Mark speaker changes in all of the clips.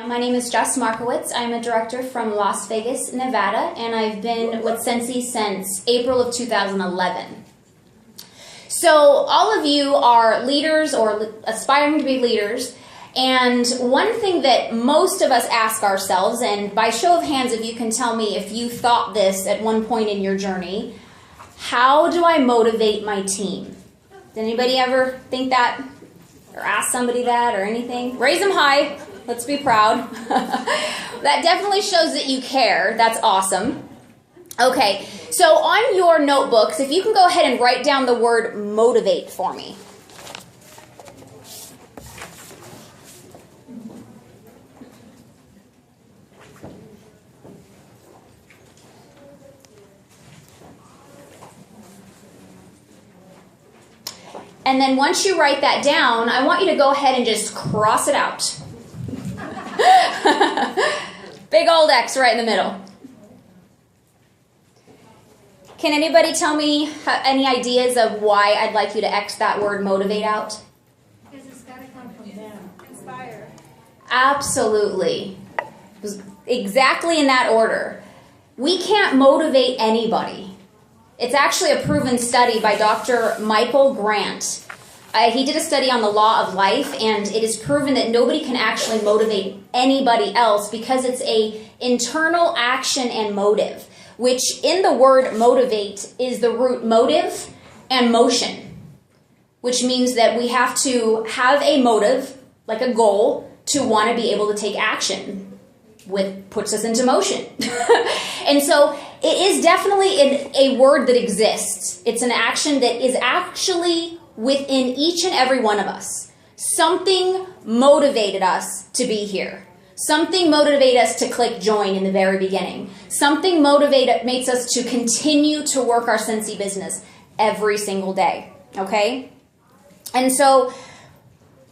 Speaker 1: My name is Jess Markowitz. I'm a director from Las Vegas, Nevada, and I've been with Sensi since April of 2011. So all of you are leaders or aspiring to be leaders, and one thing that most of us ask ourselves, and by show of hands if you can tell me if you thought this at one point in your journey, how do I motivate my team? Did anybody ever think that or ask somebody that or anything? Raise them high. Let's be proud. That definitely shows that you care. That's awesome. Okay, so on your notebooks, if you can go ahead and write down the word motivate for me. And then once you write that down, I want you to go ahead and just cross it out. Big old X right in the middle. Can anybody tell me any ideas of why I'd like you to X that word motivate out?
Speaker 2: Because it's got to come from them. Inspire.
Speaker 1: Absolutely. It was exactly in that order. We can't motivate anybody. It's actually a proven study by Dr. Michael Grant. He did a study on the law of life, and it is proven that nobody can actually motivate anybody else because it's a internal action and motive, which in the word motivate is the root motive and motion, which means that we have to have a motive, like a goal, to want to be able to take action, which puts us into motion. And so it is definitely a word that exists. It's an action that is actually within each and every one of us. Something motivated us to be here. Something motivated us to click join in the very beginning. Something motivates us to continue to work our Sensi business every single day. Okay? And so,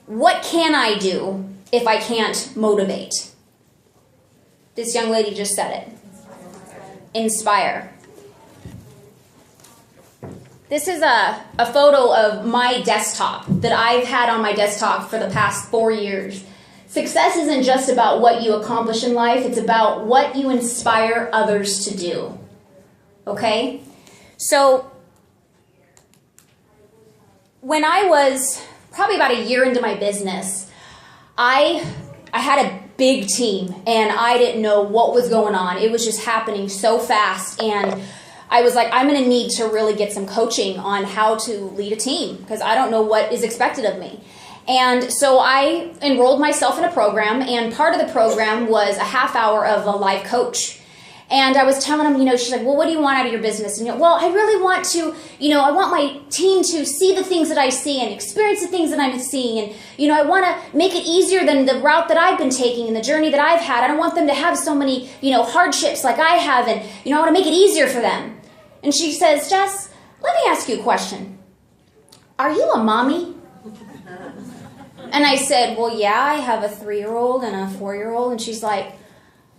Speaker 1: what can I do if I can't motivate? This young lady just said it. Inspire. This is a photo of my desktop that I've had on my desktop for the past 4 years. Success isn't just about what you accomplish in life, it's about what you inspire others to do. Okay? So, when I was probably about a year into my business, I had a big team and I didn't know what was going on. It was just happening so fast, and I was like, I'm going to need to really get some coaching on how to lead a team because I don't know what is expected of me. And so I enrolled myself in a program, and part of the program was a half hour of a live coach. And I was telling him, she's like, well, what do you want out of your business? And, well, I really want to, I want my team to see the things that I see and experience the things that I'm seeing. And, I want to make it easier than the route that I've been taking and the journey that I've had. I don't want them to have so many, hardships like I have. And, I want to make it easier for them. And she says, Jess, let me ask you a question. Are you a mommy? And I said, well, yeah, I have a 3-year-old and a 4-year-old. And she's like,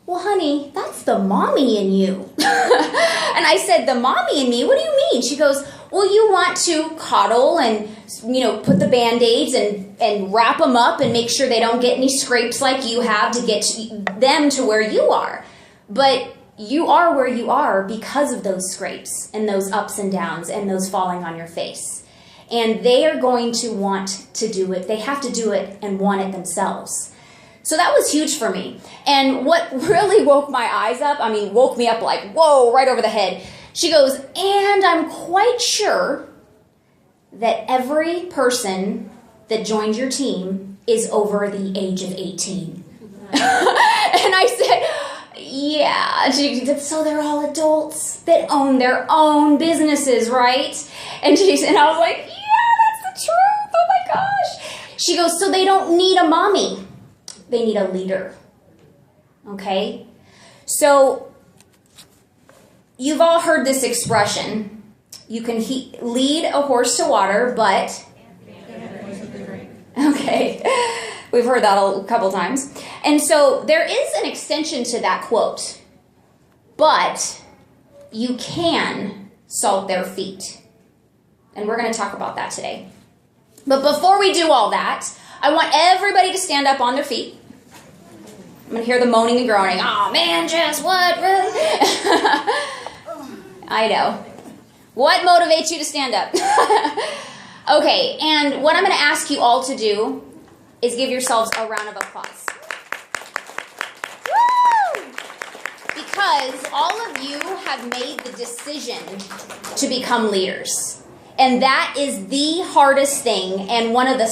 Speaker 1: well, honey, that's the mommy in you. And I said, the mommy in me? What do you mean? She goes, well, you want to coddle and, put the Band-Aids and wrap them up and make sure they don't get any scrapes like you have to get them to where you are. But you are where you are because of those scrapes and those ups and downs and those falling on your face. And they are going to want to do it. They have to do it and want it themselves. So that was huge for me. And what really woke my eyes up, woke me up like, whoa, right over the head. She goes, and I'm quite sure that every person that joined your team is over the age of 18. And I said, yeah. So they're all adults that own their own businesses, right? And I was like, yeah, that's the truth. Oh my gosh. She goes, so they don't need a mommy. They need a leader. Okay? So, you've all heard this expression. You can lead a horse to water, but... Okay. We've heard that a couple times. And so, there is an extension to that quote. But, you can salt their feet. And we're going to talk about that today. But before we do all that, I want everybody to stand up on their feet. I'm going to hear the moaning and groaning. Oh, man, Jess, what? Really? I know. What motivates you to stand up? Okay, and what I'm going to ask you all to do is give yourselves a round of applause. Woo! Because all of you have made the decision to become leaders. And that is the hardest thing, and one of the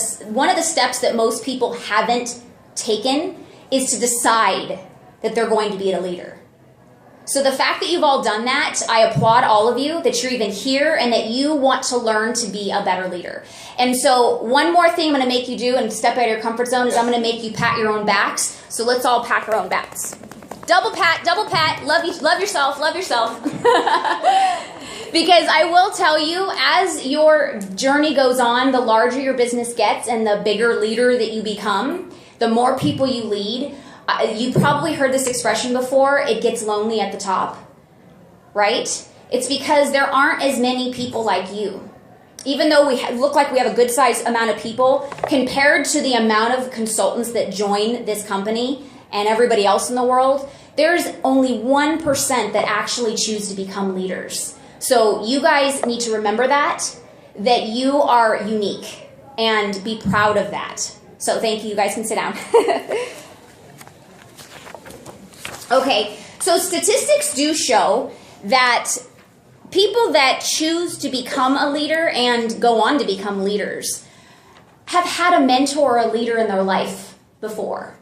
Speaker 1: steps that most people haven't taken is to decide that they're going to be a leader. So the fact that you've all done that, I applaud all of you, that you're even here and that you want to learn to be a better leader. And so one more thing I'm going to make you do and step out of your comfort zone is I'm going to make you pat your own backs. So let's all pat our own backs. Double pat, love yourself. Because I will tell you, as your journey goes on, the larger your business gets and the bigger leader that you become, the more people you lead. You probably heard this expression before, it gets lonely at the top, right? It's because there aren't as many people like you. Even though we look like we have a good sized amount of people, compared to the amount of consultants that join this company and everybody else in the world, there's only 1% that actually choose to become leaders. So you guys need to remember that you are unique and be proud of that. So thank you. You guys can sit down. Okay, so statistics do show that people that choose to become a leader and go on to become leaders have had a mentor or a leader in their life before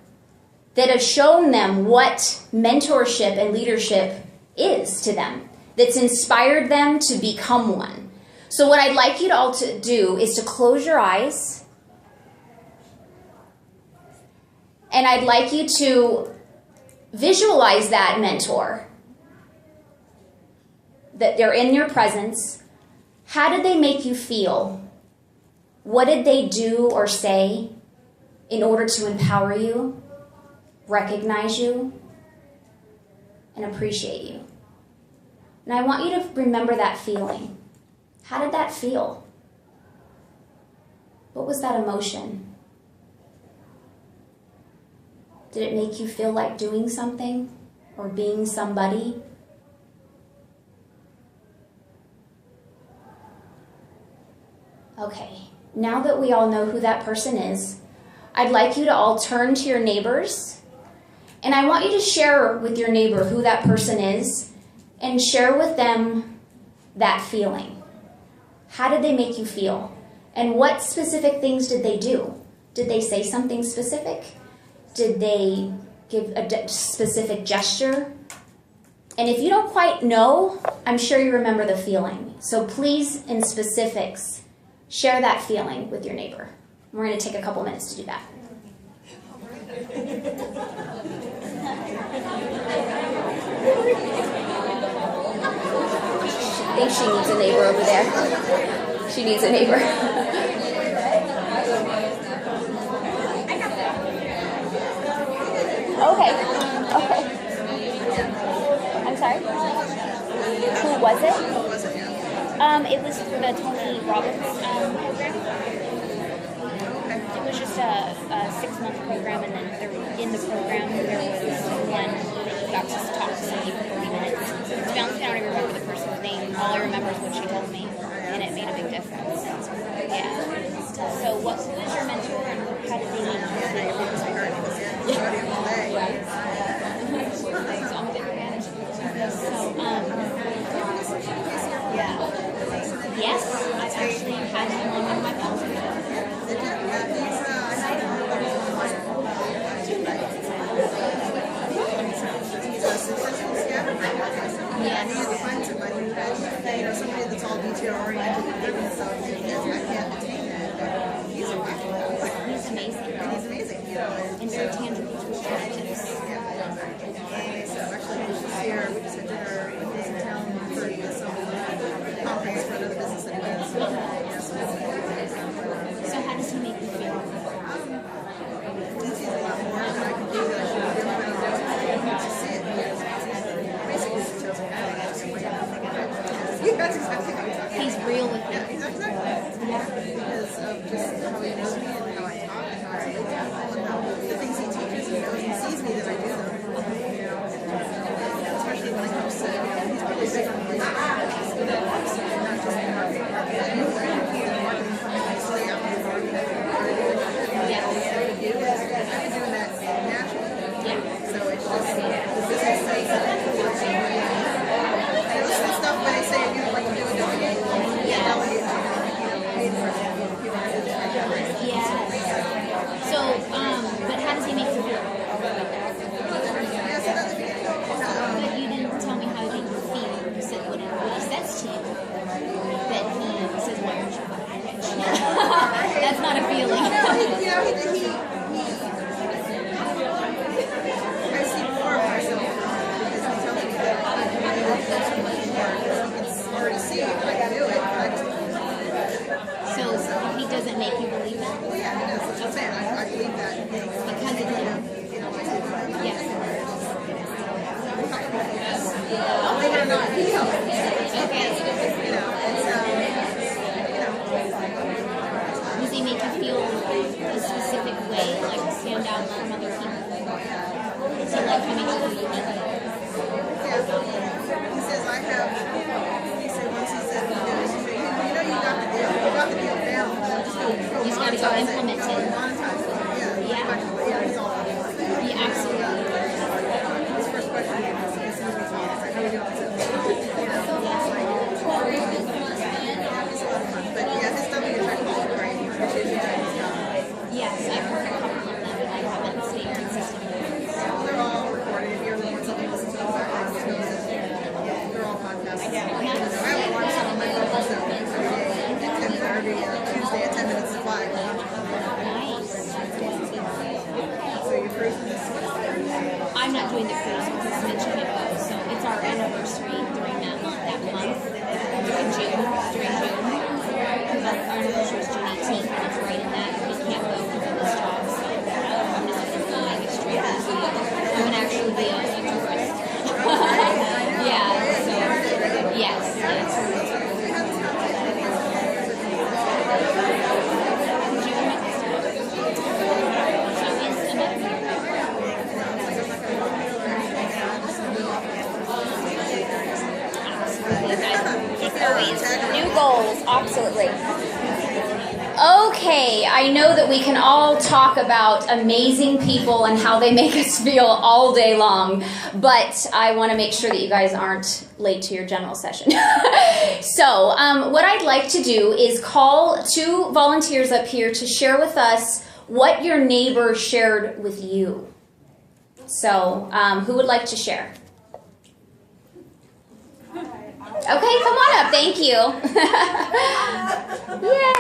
Speaker 1: that have shown them what mentorship and leadership is to them, that's inspired them to become one. So what I'd like you to all to do is to close your eyes, and I'd like you to visualize that mentor, that they're in your presence. How did they make you feel? What did they do or say in order to empower you, recognize you, and appreciate you? And I want you to remember that feeling. How did that feel? What was that emotion? Did it make you feel like doing something or being somebody? Okay, now that we all know who that person is, I'd like you to all turn to your neighbors, and I want you to share with your neighbor who that person is and share with them that feeling. How did they make you feel? And what specific things did they do? Did they say something specific? Did they give a specific gesture? And if you don't quite know, I'm sure you remember the feeling. So please, in specifics, share that feeling with your neighbor. We're going to take a couple minutes to do that. I think she needs a neighbor over there. She needs a neighbor. Okay. I'm sorry? Who was it?
Speaker 3: It was for the Tony Robbins program. It was just a 6-month program, and then in the program there was one that you got to talk to somebody for 30 minutes. To be honest, I don't even remember the person's name. All I remember is what she told me, and it made a big difference. Yeah. So who was your mentor, and how did they make you feel? So I'm a good advantage. Yeah. Yes, I've actually had him on one of my phones before. to make sure you meet them.
Speaker 4: He says, I have, he said, once he said, you know, you got the deal. You got the deal down.
Speaker 3: You just got to go implement it.
Speaker 4: Yeah. He's all about it.
Speaker 3: Yeah, absolutely.
Speaker 4: His first question he asked me, as soon as we talked, I said, how are you doing? I said, it's a lot of fun. But yeah, his stuff is actually great. He appreciates you guys.
Speaker 3: Yes, I've heard a couple of them, and I haven't stayed consistent.
Speaker 4: They're all recorded. If you ever want something to listen to, they're all podcasts. I have a watch on my phone myself every Tuesday at 10 minutes to 5.
Speaker 3: Nice.
Speaker 4: So you're cruising this
Speaker 3: I'm not doing the cruise because it's mentioned it goes. So it's our anniversary during that month, during June. But our anniversary is June 18th, and it's right in that. We can't go because of this job. So I'm just going to go like a straight cruise. I'm going to actually be a tourist. Yeah. So yes.
Speaker 1: New goals, absolutely. Okay, I know that we can all talk about amazing people and how they make us feel all day long, but I want to make sure that you guys aren't late to your general session. So, what I'd like to do is call 2 volunteers up here to share with us what your neighbor shared with you. So, who would like to share? Okay, come on up. Thank you. Yay.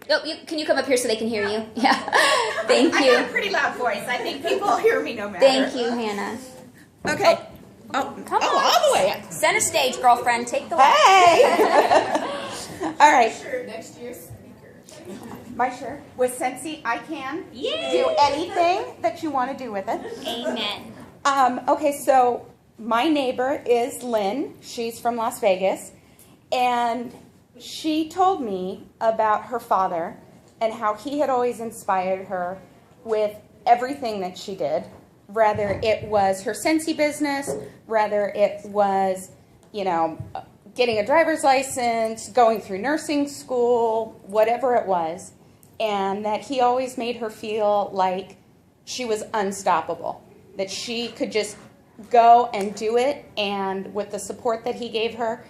Speaker 1: Oh, can you come up here so they can hear you? Yeah. Thank you.
Speaker 5: I have a pretty loud voice. I think people hear me no matter.
Speaker 1: Thank you, Hannah.
Speaker 5: Okay.
Speaker 1: Come on.
Speaker 5: all the way up.
Speaker 1: Center stage, girlfriend. Take the lead.
Speaker 5: Hey! All right.
Speaker 2: Next year's speaker.
Speaker 5: My shirt. With Scentsy, I can do anything that you want to do with it.
Speaker 3: Amen.
Speaker 5: Okay, so my neighbor is Lynn. She's from Las Vegas. And she told me about her father and how he had always inspired her with everything that she did. Whether it was her Scentsy business, whether it was, you know, getting a driver's license, going through nursing school, whatever it was. And that he always made her feel like she was unstoppable. That she could just go and do it, and with the support that he gave her,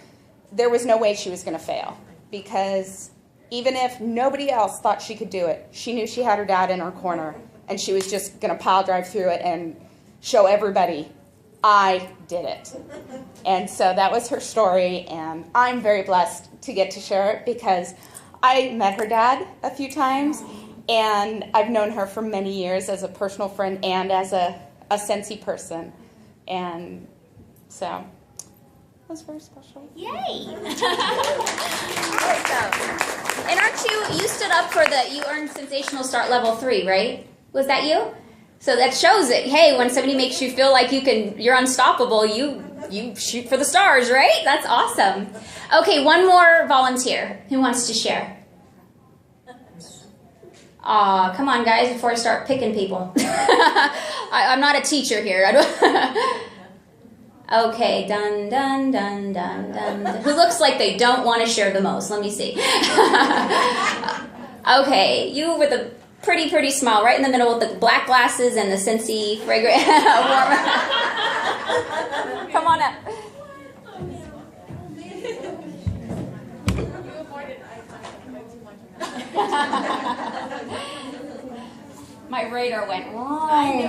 Speaker 5: there was no way she was going to fail, because even if nobody else thought she could do it, she knew she had her dad in her corner, and she was just going to pile drive through it and show everybody, I did it. And so that was her story, and I'm very blessed to get to share it because I met her dad a few times, and I've known her for many years as a personal friend and as a Scentsy person. And so it was very special.
Speaker 1: Yay! Awesome. And you stood up for you earned Sensational Start Level 3, right? Was that you? So that shows it. Hey, when somebody makes you feel like you're unstoppable, you shoot for the stars, right? That's awesome. Okay, one more volunteer. Who wants to share? Come on, guys, before I start picking people. I'm not a teacher here. Okay, dun, dun, dun, dun, dun. Who looks like they don't want to share the most? Let me see. Okay, you with a pretty smile, right in the middle with the black glasses and the Scentsy fragrant warmer. Come on up. My radar went wrong.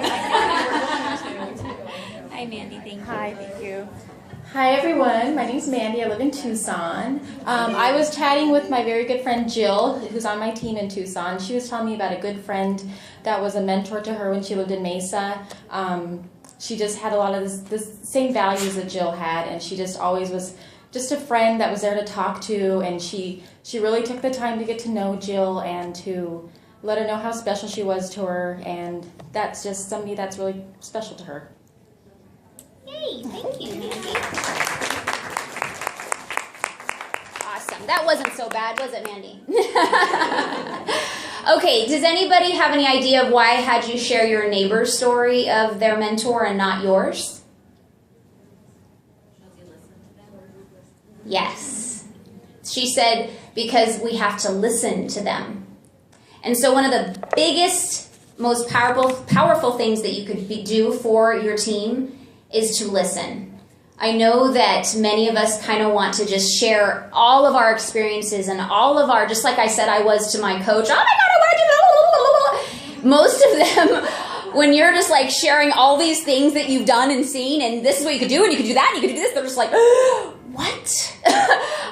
Speaker 1: Hi, Mandy. Thank you.
Speaker 6: Hi, thank you. Hi, everyone. My name's Mandy. I live in Tucson. I was chatting with my very good friend Jill, who's on my team in Tucson. She was telling me about a good friend that was a mentor to her when she lived in Mesa. She just had a lot of the same values that Jill had, and she just always was just a friend that was there to talk to, and she really took the time to get to know Jill and to let her know how special she was to her, and that's just somebody that's really special to her.
Speaker 1: Yay, thank you, Mandy. Awesome. That wasn't so bad, was it, Mandy? Okay, does anybody have any idea of why I had you share your neighbor's story of their mentor and not yours? Yes. She said, because we have to listen to them. And so one of the biggest, most powerful things that you could do for your team is to listen. I know that many of us kind of want to just share all of our experiences and all of our, just like I said I was to my coach, oh my God, I want to do blah, blah, blah, blah. Most of them, when you're just like sharing all these things that you've done and seen, and this is what you could do, and you could do that, and you could do this, they're just like, what?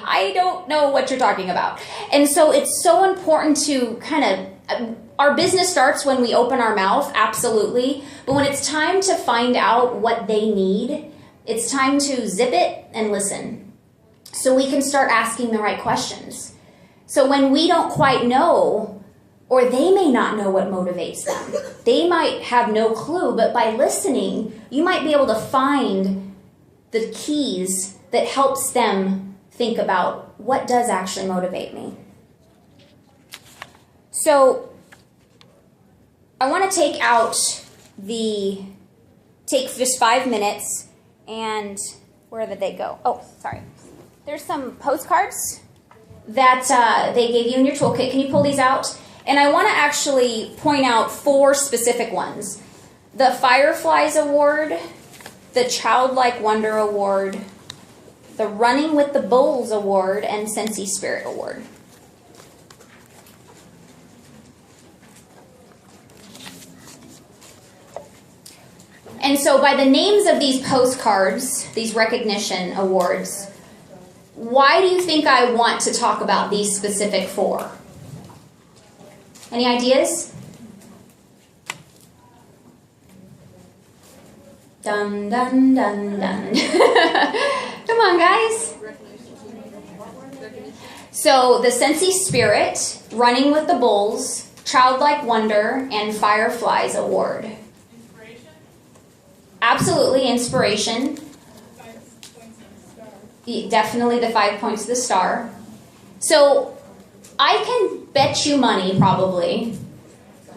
Speaker 1: I don't know what you're talking about. And so it's so important to kind of, our business starts when we open our mouth, absolutely. But when it's time to find out what they need, it's time to zip it and listen. So we can start asking the right questions. So when we don't quite know, or they may not know what motivates them, they might have no clue, but by listening, you might be able to find the keys that helps them think about what does actually motivate me. So I want to take just 5 minutes, and where did they go? Oh, sorry. There's some postcards that they gave you in your toolkit. Can you pull these out? And I want to actually point out 4 specific ones. The Fireflies Award, the Childlike Wonder Award, the Running with the Bulls Award, and Sensi Spirit Award. And so by the names of these postcards, these recognition awards, why do you think I want to talk about these specific 4? Any ideas? Dun, dun, dun, dun. Come on, guys. So the Sensi Spirit, Running with the Bulls, Childlike Wonder, and Fireflies Award.
Speaker 2: Inspiration?
Speaker 1: Absolutely, inspiration.
Speaker 2: 5 points of the star.
Speaker 1: Definitely the 5 points of the star. So I can bet you money, probably,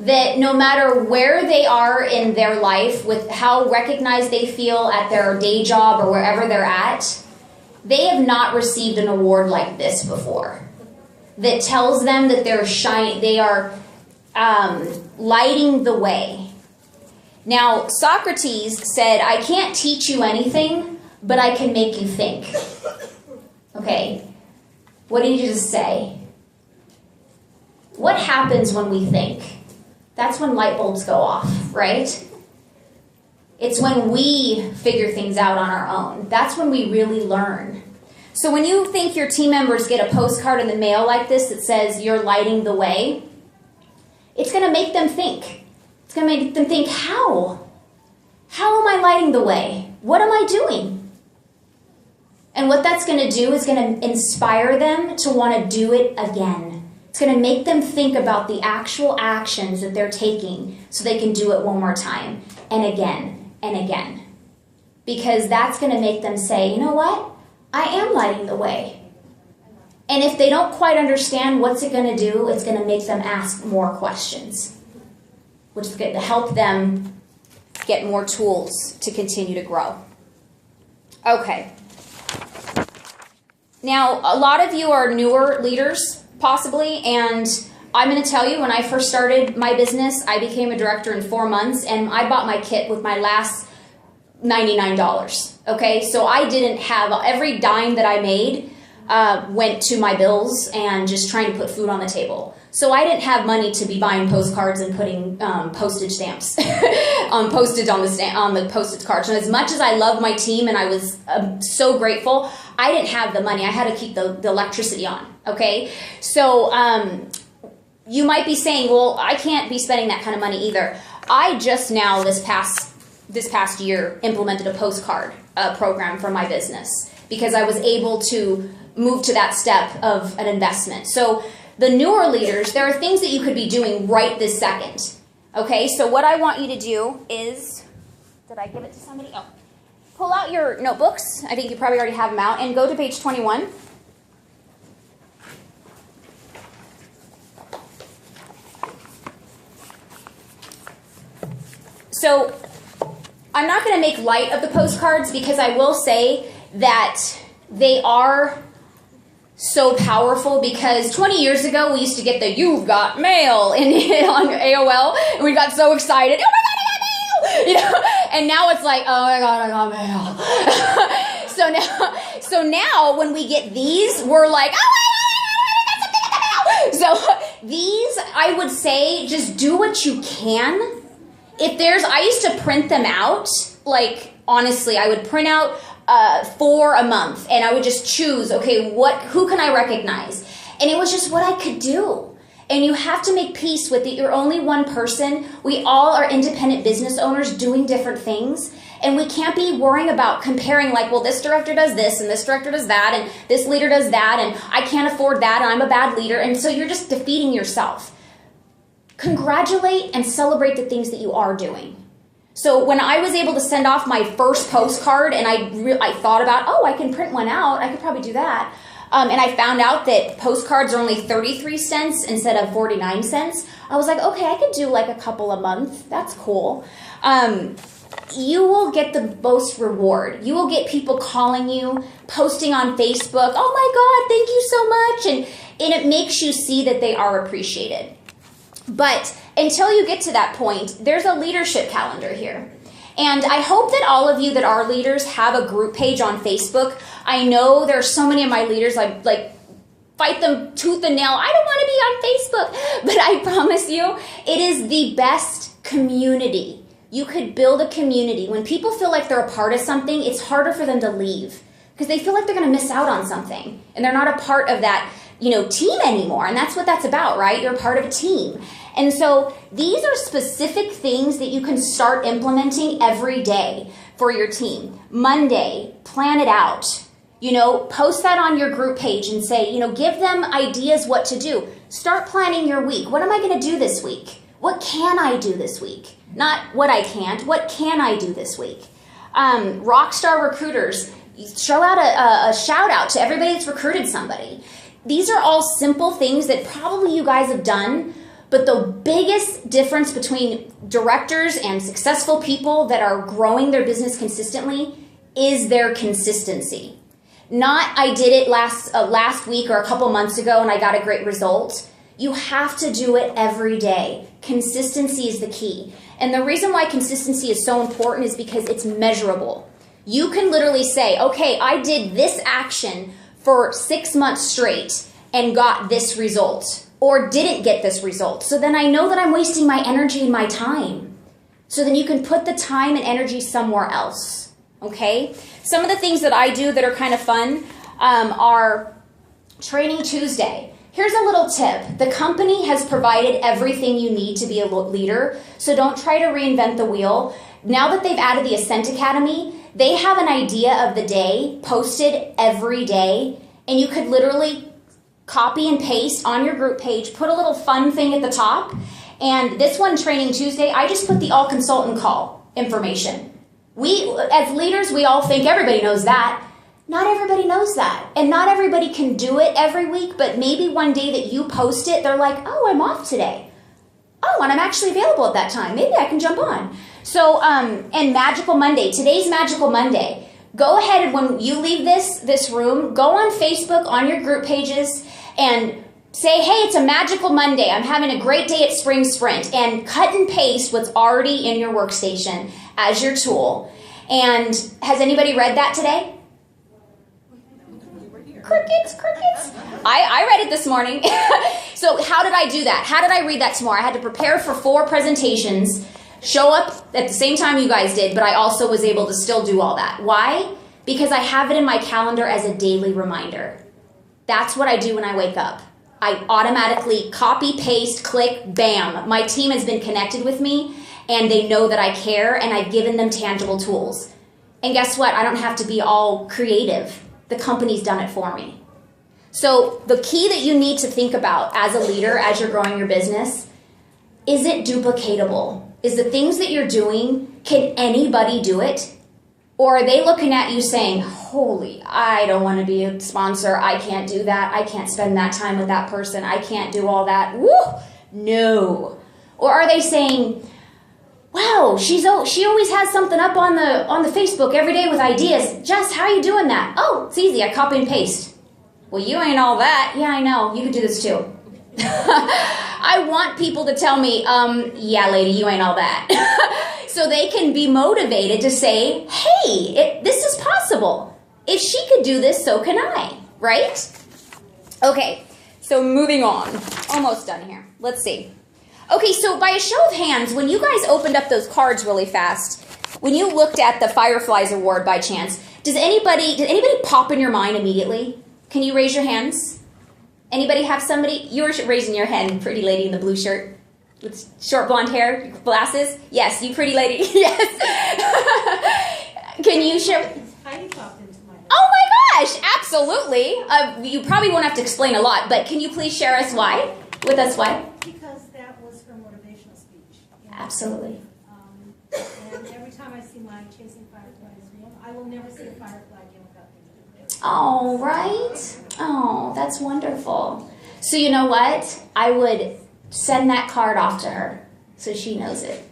Speaker 1: that no matter where they are in their life, with how recognized they feel at their day job or wherever they're at, they have not received an award like this before. That tells them that they are lighting the way. Now, Socrates said, I can't teach you anything, but I can make you think. Okay, what did you just say? What happens when we think? That's when light bulbs go off, right? It's when we figure things out on our own. That's when we really learn. So when you think your team members get a postcard in the mail like this that says you're lighting the way, it's going to make them think. It's going to make them think, how? How am I lighting the way? What am I doing? And what that's going to do is going to inspire them to want to do it again. It's going to make them think about the actual actions that they're taking so they can do it one more time and again and again. Because that's going to make them say, you know what? I am lighting the way. And if they don't quite understand what's it going to do, it's going to make them ask more questions, which is going to help them get more tools to continue to grow. Okay. Now, a lot of you are newer leaders, possibly, and I'm going to tell you, when I first started my business, I became a director in 4 months, and I bought my kit with my last $99. Okay, so I didn't have, every dime that I made went to my bills and just trying to put food on the table. So I didn't have money to be buying postcards and putting postage stamps postage on the postage cards. And as much as I loved my team and I was so grateful, I didn't have the money. I had to keep the electricity on. Okay, so you might be saying, well, I can't be spending that kind of money either. I just now this past year implemented a postcard program for my business because I was able to move to that step of an investment. So the newer leaders, there are things that you could be doing right this second. Okay, so what I want you to do is, did I give it to somebody? Oh, pull out your notebooks. I think you probably already have them out, and go to page 21. So I'm not going to make light of the postcards because I will say that they are so powerful, because 20 years ago we used to get the "You've got mail" on AOL, and we got so excited. Oh my God, I got mail! You know, and now it's like, oh my God, I got mail. so now when we get these, we're like, oh my God, I got something in the mail. So these, I would say, just do what you can. I used to print them out. Like, honestly, I would print out 4 a month, and I would just choose, okay, who can I recognize? And it was just what I could do. And you have to make peace with it. You're only one person. We all are independent business owners doing different things. And we can't be worrying about comparing, like, well, this director does this, and this director does that, and this leader does that, and I can't afford that, and I'm a bad leader. And so you're just defeating yourself. Congratulate and celebrate the things that you are doing. So when I was able to send off my first postcard, and I thought about, oh, I can print one out, I could probably do that. And I found out that postcards are only 33 cents instead of 49 cents. I was like, okay, I could do like a couple a month. That's cool. You will get the most reward. You will get people calling you, posting on Facebook, oh my God, thank you so much. And it makes you see that they are appreciated. But until you get to that point, there's a leadership calendar here. And I hope that all of you that are leaders have a group page on Facebook. I know there are so many of my leaders, I like fight them tooth and nail. I don't want to be on Facebook. But I promise you, it is the best community. You could build a community. When people feel like they're a part of something, it's harder for them to leave because they feel like they're going to miss out on something. And they're not a part of that, team anymore. And that's what that's about, right? You're a part of a team. And so these are specific things that you can start implementing every day for your team. Monday, plan it out. Post that on your group page and say, give them ideas what to do. Start planning your week. What am I going to do this week? What can I do this week? Not what I can't. What can I do this week? Rockstar recruiters, show out a shout out to everybody that's recruited somebody. These are all simple things that probably you guys have done, but the biggest difference between directors and successful people that are growing their business consistently is their consistency. Not, I did it last week or a couple months ago and I got a great result. You have to do it every day. Consistency is the key. And the reason why consistency is so important is because it's measurable. You can literally say, okay, I did this action for 6 months straight and got this result, or didn't get this result. So then I know that I'm wasting my energy and my time. So then you can put the time and energy somewhere else, okay? Some of the things that I do that are kind of fun are Training Tuesday. Here's a little tip. The company has provided everything you need to be a leader, so don't try to reinvent the wheel. Now that they've added the Ascent Academy, they have an idea of the day posted every day, and you could literally copy and paste on your group page, put a little fun thing at the top, and this one, Training Tuesday, I just put the all consultant call information. We, as leaders, we all think everybody knows that. Not everybody knows that, and not everybody can do it every week, but maybe one day that you post it, they're like, oh, I'm off today. Oh, and I'm actually available at that time. Maybe I can jump on. So, and Magical Monday. Today's Magical Monday. Go ahead and when you leave this room, go on Facebook, on your group pages, and say, hey, it's a Magical Monday. I'm having a great day at Spring Sprint. And cut and paste what's already in your workstation as your tool. And has anybody read that today? Crickets. I read it this morning. So how did I do that? How did I read that tomorrow? I had to prepare for 4 presentations, show up at the same time you guys did, but I also was able to still do all that. Why? Because I have it in my calendar as a daily reminder. That's what I do when I wake up. I automatically copy, paste, click, bam. My team has been connected with me and they know that I care and I've given them tangible tools. And guess what? I don't have to be all creative. The company's done it for me. So the key that you need to think about as a leader, as you're growing your business, is it duplicatable? Is the things that you're doing, can anybody do it? Or are they looking at you saying, holy, I don't want to be a sponsor. I can't do that. I can't spend that time with that person. I can't do all that. Woo! No. Or are they saying, wow, she always has something up on the Facebook every day with ideas. Jess, how are you doing that? Oh, it's easy. I copy and paste. Well, you ain't all that. Yeah, I know. You could do this too. I want people to tell me, yeah, lady, you ain't all that. So they can be motivated to say, hey, this is possible. If she could do this, so can I, right? Okay, so moving on. Almost done here. Let's see. Okay, so by a show of hands, when you guys opened up those cards really fast, when you looked at the Fireflies Award by chance, did anybody pop in your mind immediately? Can you raise your hands? Anybody have somebody? You were raising your hand, pretty lady in the blue shirt with short blonde hair, glasses. Yes, you pretty lady. Yes. Can you share?
Speaker 7: Heidi popped into my head.
Speaker 1: Oh my gosh, absolutely. You probably won't have to explain a lot, but can you please share with us why?
Speaker 7: Because that was her motivational speech.
Speaker 1: Absolutely.
Speaker 7: And every time I see my Chasing Fireflies reel, I will never see a firefly again without thinking of it.
Speaker 1: Oh, right? Oh, that's wonderful. So you know what? I would send that card off to her so she knows it.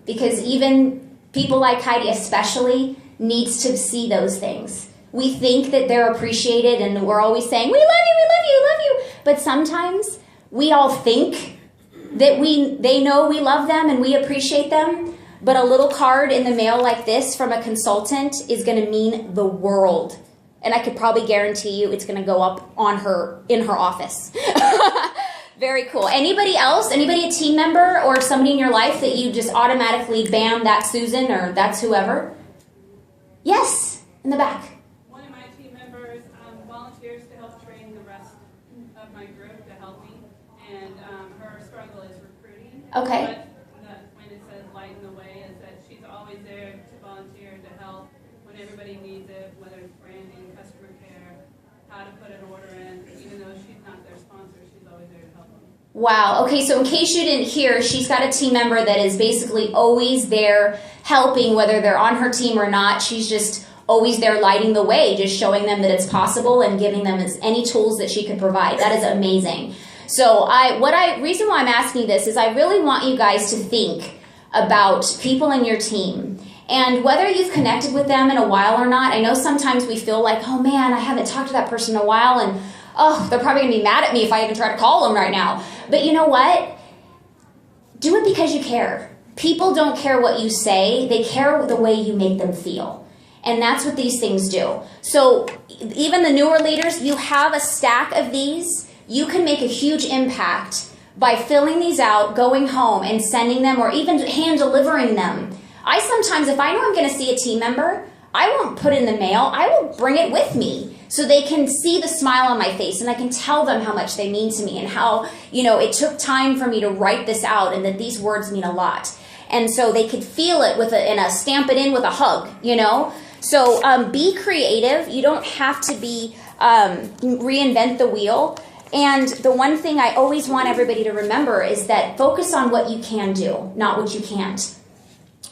Speaker 1: Because even people like Heidi especially needs to see those things. We think that they're appreciated and we're always saying, we love you, we love you, we love you. But sometimes we all think that they know we love them and we appreciate them. But a little card in the mail like this from a consultant is going to mean the world. And I could probably guarantee you it's going to go up in her office. Very cool. Anybody else? Anybody a team member or somebody in your life that you just automatically, bam, that's Susan or that's whoever? Yes, in the back.
Speaker 2: One of my team members volunteers to help train the rest of my group to help me, and her struggle is recruiting.
Speaker 1: Okay.
Speaker 2: But when it says lighten the way, is that she's always there to volunteer to help when everybody needs it, whether it's branding, customer care, how to put an order in. Even though she's not their sponsor, she's always there to help them.
Speaker 1: Wow. Okay, so in case you didn't hear, she's got a team member that is basically always there helping, whether they're on her team or not. She's just always there lighting the way, just showing them that it's possible and giving them any tools that she could provide. That is amazing. So reason why I'm asking this is I really want you guys to think about people in your team. And whether you've connected with them in a while or not, I know sometimes we feel like, oh man, I haven't talked to that person in a while and oh, they're probably going to be mad at me if I even try to call them right now. But you know what? Do it because you care. People don't care what you say. They care the way you make them feel. And that's what these things do. So even the newer leaders, you have a stack of these. You can make a huge impact by filling these out, going home and sending them or even hand delivering them. I sometimes, if I know I'm going to see a team member, I won't put it in the mail. I will bring it with me so they can see the smile on my face and I can tell them how much they mean to me and how, it took time for me to write this out and that these words mean a lot. And so they could feel it stamp it in with a hug, So be creative. You don't have to be reinvent the wheel. And the one thing I always want everybody to remember is that focus on what you can do, not what you can't.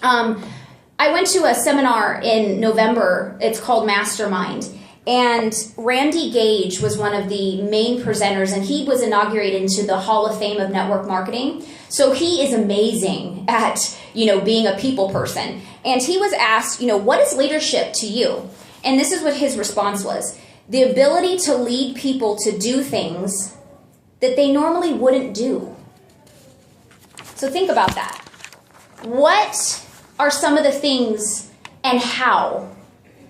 Speaker 1: I went to a seminar in November. It's called Mastermind. And Randy Gage was one of the main presenters, and he was inaugurated into the Hall of Fame of Network Marketing. So he is amazing at, being a people person. And he was asked, what is leadership to you? And this is what his response was. The ability to lead people to do things that they normally wouldn't do. So think about that. What are some of the things and how?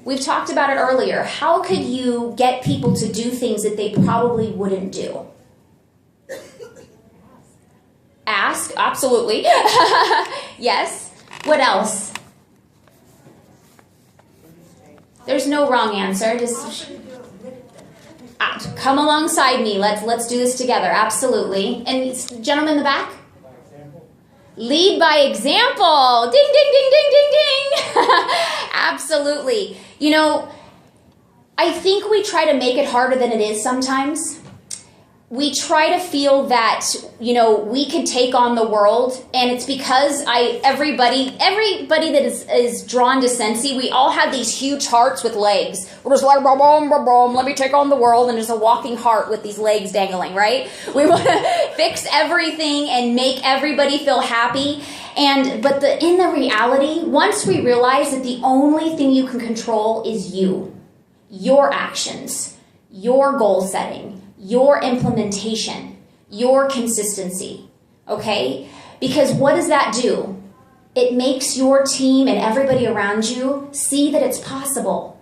Speaker 1: We've talked about it earlier. How could you get people to do things that they probably wouldn't do? Ask, absolutely. Yes. What else? There's no wrong answer. Just come alongside me. Let's do this together. Absolutely. And gentleman in the back? Lead by example. Ding, ding, ding, ding, ding, ding. Absolutely. You know, I think we try to make it harder than it is sometimes. we try to feel that, you know, we can take on the world, and it's because everybody that is drawn to Scentsy, we all have these huge hearts with legs. We're just like, boom, boom, boom, boom, let me take on the world, and there's a walking heart with these legs dangling, right? We want to fix everything and make everybody feel happy. But in the reality, once we realize that the only thing you can control is you, your actions, your goal setting, your implementation, your consistency, okay? Because what does that do? It makes your team and everybody around you see that it's possible.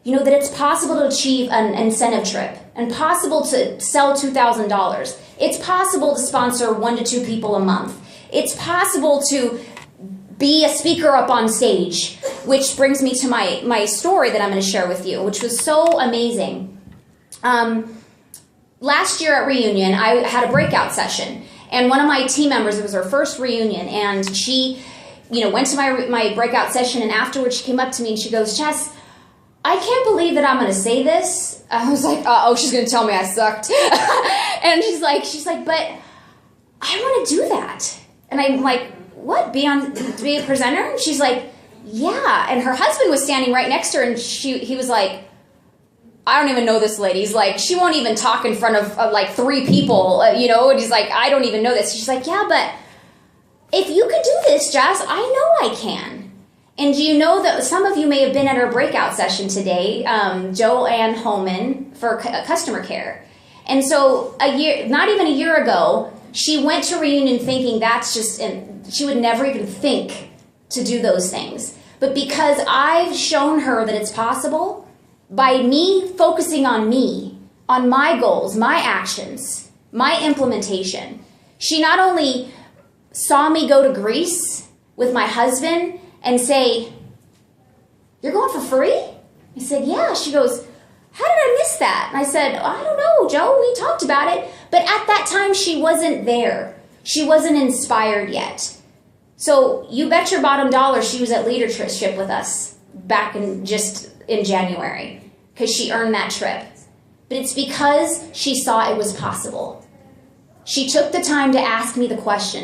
Speaker 1: You know, that it's possible to achieve an incentive trip and possible to sell $2,000. It's possible to sponsor 1 to 2 people a month. It's possible to be a speaker up on stage, which brings me to my story that I'm going to share with you, which was so amazing. Last year at reunion, I had a breakout session, and one of my team members, it was her first reunion, and she, you know, went to my breakout session, and afterwards she came up to me and she goes, Jess, I can't believe that I'm going to say this. I was like, oh, she's going to tell me I sucked. And she's like, but I want to do that. And I'm like, what, be a presenter? And she's like, yeah. And her husband was standing right next to her, and he was like, I don't even know this lady. He's like, she won't even talk in front of like 3 people, you know, and he's like, I don't even know this. She's like, yeah, but if you could do this, Jess, I know I can. And do you know that some of you may have been at our breakout session today, Joanne Holman for customer care. And so not even a year ago, she went to reunion thinking she would never even think to do those things. But because I've shown her that it's possible, by me focusing on me, on my goals, my actions, my implementation, she not only saw me go to Greece with my husband and say, you're going for free? I said, yeah. She goes, how did I miss that? And I said, I don't know, Joe, we talked about it. But at that time, she wasn't there. She wasn't inspired yet. So you bet your bottom dollar she was at leadership with us back in January, because she earned that trip. But it's because she saw it was possible. She took the time to ask me the question.